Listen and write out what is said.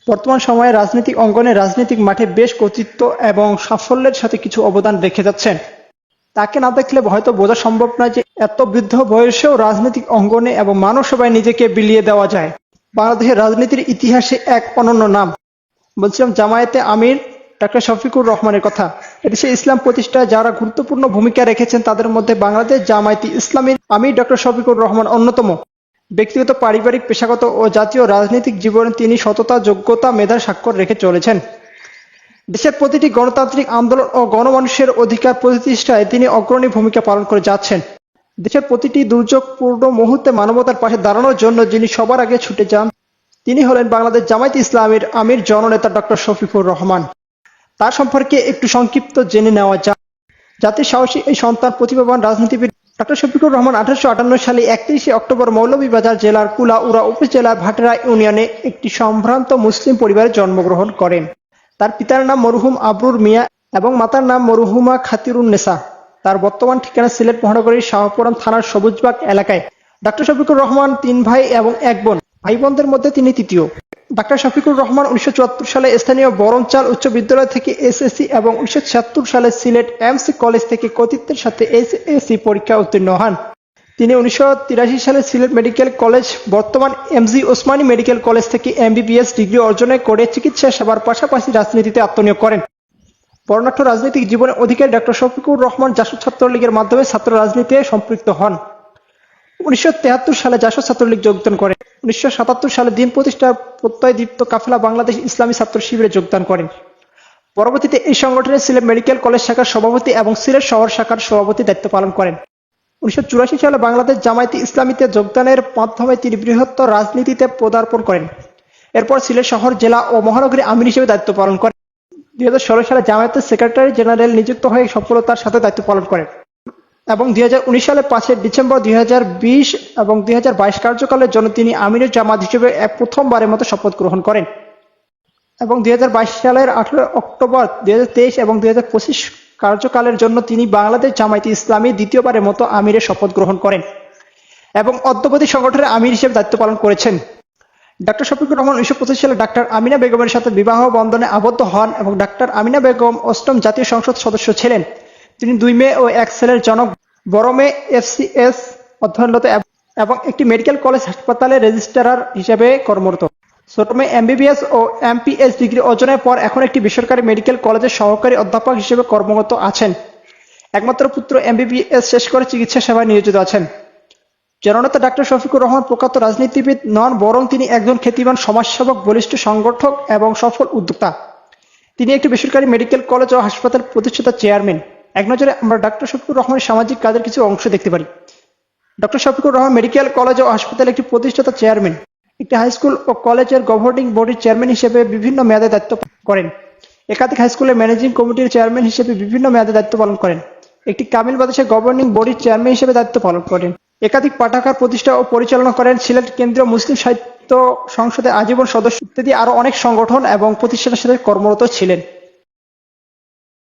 বর্তমান সময়ে রাজনৈতিক অঙ্গনে রাজনৈতিক মাঠে বেশ কর্তৃত্ব এবং সাফল্যের সাথে কিছু অবদান রেখে যাচ্ছেন। তাকে না দেখলে হয়তো বোঝা সম্ভব নয় যে এত বৃদ্ধ বয়সেও রাজনৈতিক অঙ্গনে এবং মানব সভায় নিজেকে বিলিয়ে দেওয়া যায়। বাংলাদেশের রাজনীতির ইতিহাসে এক অনন্য নাম। বলছিলাম জামায়াতে আমির ডক্টর শফিকুর রহমানের কথা। এদেশে ইসলাম প্রতিষ্ঠায় যারা গুরুত্বপূর্ণ ভূমিকা রেখেছেন তাদের মধ্যে বাংলাদেশ জামায়াতে ইসলামীর আমির ডক্টর শফিকুর রহমান অন্যতম। ব্যক্তিগত, পারিবারিক, পেশাগত ও জাতীয় রাজনৈতিক জীবনে তিনি সততা, যোগ্যতা, মেধার স্বাক্ষর রেখে চলেছেন। দেশের প্রতিটি গণতান্ত্রিক আন্দোলন ও গণমানুষের অধিকার প্রতিষ্ঠায় তিনি অগ্রণী ভূমিকা পালন করে যাচ্ছেন। দেশের প্রতিটি দুর্যোগপূর্ণ মুহূর্তে মানবতার পাশে দাঁড়ানোর জন্য যিনি সবার আগে ছুটে যান তিনি হলেন বাংলাদেশ জামায়াতে ইসলামীর আমির জননেতা ডক্টর শফিকুর রহমান। তার সম্পর্কে একটু সংক্ষিপ্ত জেনে নেওয়া যাক। জাতির সাহসী এই সন্তান, প্রতিভাবান রাজনীতিবিদ ডক্টর শফিকুর রহমান 1858 সালে 31শে অক্টোবর মৌলভীবাজার জেলার কুলাউড়া উপজেলার ভাটেরা ইউনিয়নে একটি সম্ভ্রান্ত মুসলিম পরিবারে জন্মগ্রহণ করেন। তার পিতার নাম মরহুম আবরুর মিয়া এবং মাতার নাম মরহুমা খাতিরুন্নেসা। তার বর্তমান ঠিকানা সিলেট মহানগরীর শাহপুরান থানার সবুজবাগ এলাকায়। ডক্টর শফিকুর রহমান 3 ভাই এবং 1 বোন। ভাই বোনদের মধ্যে তিনি তৃতীয়। ডক্টর শফিকুর রহমান 1974 সালে স্থানীয় বরঞ্চাল উচ্চ বিদ্যালয় থেকে এসএসসি এবং 1976 সালে সিলেট এমসি কলেজ থেকে কৃতিত্বের সাথে এসএসসি পরীক্ষা উত্তীর্ণ হন। তিনি 1983 সালে সিলেট মেডিকেল কলেজ, বর্তমান এমজি ওসমানী মেডিকেল কলেজ থেকে এমবিবিএস ডিগ্রি অর্জন করে চিকিৎসা সেবার পাশাপাশি রাজনীতিতে আত্মনিয়োগ করেন। বর্ণাঢ্য রাজনৈতিক জীবনের অধিকারী ডক্টর শফিকুর রহমান জাসদ ছাত্রলীগের মাধ্যমে ছাত্র রাজনীতিতে সম্পৃক্ত হন। 1973 সালে জাসদ ছাত্রলীগ যোগদান করেন। 1977 সালে দিন প্রতিষ্ঠার প্রত্যয়দীপ্ত কাফেলা বাংলাদেশ ইসলামী ছাত্র শিবিরে যোগদান করেন। পরবর্তীতে এই সংগঠনের সিলেট মেডিকেল কলেজ শাখার সভাপতি এবং সিলেট শহর শাখার সভাপতি দায়িত্ব পালন করেন। 1984 সালে বাংলাদেশ জামায়াতে ইসলামীতে যোগদানের মাধ্যমে তিনি বৃহত্তর রাজনীতিতে পদার্পণ করেন। এরপর সিলেট শহর, জেলা ও মহানগরী আমির হিসেবে দায়িত্ব পালন করেন। 2016 সালে জামায়াতের সেক্রেটারি জেনারেল নিযুক্ত হয়ে সফলতার সাথে দায়িত্ব পালন করেন এবং 2019 সালে 5 ডিসেম্বর 2020 এবং 2022 কার্যকালের জন্য তিনি আমিরের জামাত হিসেবে প্রথমবারের মতো শপথ গ্রহণ করেন এবং 2022 সালের 18 অক্টোবর 2023 এবং 2025 কার্যকালের জন্য তিনি বাংলাদেশ জামায়াতে ইসলামী দ্বিতীয়বারের মতো আমিরের শপথ গ্রহণ করেন এবং অদ্যাবধি সংগঠনের আমির হিসেবে দায়িত্ব পালন করেছেন। ডক্টর শফিকুর রহমান 1925 সালে ডাক্তার আমিনা বেগমের সাথে বিবাহ বন্ধনে আবদ্ধ হন এবং ডাক্তার আমিনা বেগম 8ম জাতীয় সংসদ সদস্য ছিলেন। তিনি 2 মেয়ে ও 1 ছেলের জনক। বড় মেয়ে এফসিএস অধ্যয়নরত এবং একটি মেডিকেল কলেজ হাসপাতালে রেজিস্ট্রার হিসেবে কর্মরত। ছোট মেয়ে এমবিবিএস ও এমপিএস ডিগ্রি অর্জনের পর এখন একটি বেসরকারি মেডিকেল কলেজের সহকারী অধ্যাপক হিসেবে কর্মরত আছেন। একমাত্র পুত্র এমবিবিএস শেষ করে চিকিৎসা সেবায় নিয়োজিত আছেন। জননেতা ডক্টর শফিকুর রহমান প্রখ্যাত রাজনীতিবিদ নন, বরং তিনি একজন খ্যাতিমান সমাজসেবক, বলিষ্ঠ সংগঠক এবং সফল উদ্যোক্তা। তিনি একটি বেসরকারি মেডিকেল কলেজ ও হাসপাতাল প্রতিষ্ঠাতা চেয়ারম্যান। এক নজরে আমরা ডক্টর শফিকুর রহমানের সামাজিক কাজের কিছু অংশ দেখতে পারি। Doctor Shafiqur Rahman medical college ও হাসপাতালে একটি প্রতিষ্ঠাতা চেয়ারম্যান, একটি হাই স্কুল ও কলেজের গভর্নিং বডির চেয়ারম্যান হিসেবে বিভিন্ন মেয়াদে দায়িত্ব করেন। একাধিক হাই স্কুলের ম্যানেজিং কমিটির চেয়ারম্যান হিসেবে বিভিন্ন মেয়াদে দায়িত্ব পালন করেন। একটি কামিল বাদেশের গভর্নিং বডির চেয়ারম্যান হিসেবে দায়িত্ব পালন করেন। একাধিক পাঠাগার প্রতিষ্ঠা ও পরিচালনা করেন। সিলেট কেন্দ্রীয় মুসলিম সাহিত্য সংসদে আজীবন সদস্য ইত্যাদি আরো অনেক সংগঠন এবং প্রতিষ্ঠানের সাথে কর্মরত ছিলেন।